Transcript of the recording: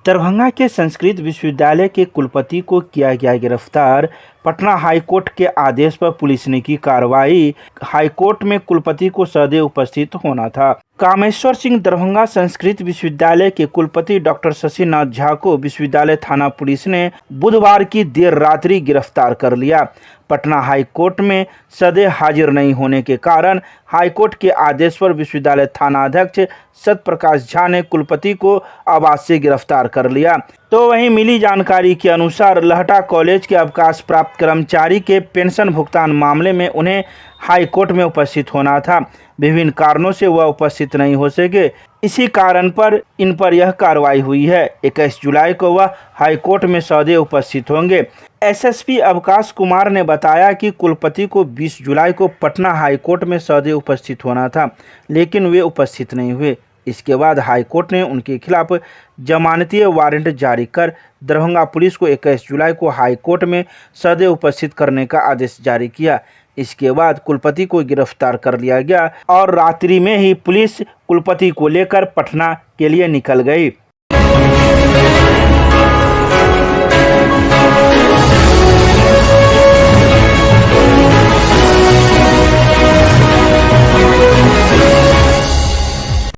दरभंगा के संस्कृत विश्वविद्यालय के कुलपति को किया गया गिरफ्तार। पटना हाईकोर्ट के आदेश पर पुलिस ने की कार्रवाई। हाईकोर्ट में कुलपति को सदैव उपस्थित होना था। कामेश्वर सिंह दरभंगा संस्कृत विश्वविद्यालय के कुलपति डॉक्टर शशिनाथ झा को विश्वविद्यालय थाना पुलिस ने बुधवार की देर रात्रि गिरफ्तार कर लिया। पटना हाईकोर्ट में सदैव हाजिर नहीं होने के कारण हाईकोर्ट के आदेश पर विश्वविद्यालय थाना अध्यक्ष सत्यप्रकाश झा ने कुलपति को आवास से गिरफ्तार कर लिया। तो वहीं मिली जानकारी के अनुसार लहटा कॉलेज के अवकाश प्राप्त कर्मचारी के पेंशन भुगतान मामले में उन्हें हाईकोर्ट में उपस्थित होना था। विभिन्न कारणों से वह उपस्थित नहीं हो सके, इसी कारण पर इन पर यह कार्रवाई हुई है। 21 जुलाई को वह हाईकोर्ट में सदैव उपस्थित होंगे। एसएसपी अवकाश कुमार ने बताया कि कुलपति को 20 जुलाई को पटना हाईकोर्ट में सदैव उपस्थित होना था, लेकिन वे उपस्थित नहीं हुए। इसके बाद हाईकोर्ट ने उनके खिलाफ जमानती वारंट जारी कर दरभंगा पुलिस को 21 जुलाई को हाईकोर्ट में सदैव उपस्थित करने का आदेश जारी किया। इसके बाद कुलपति को गिरफ्तार कर लिया गया और रात्रि में ही पुलिस कुलपति को लेकर पटना के लिए निकल गई।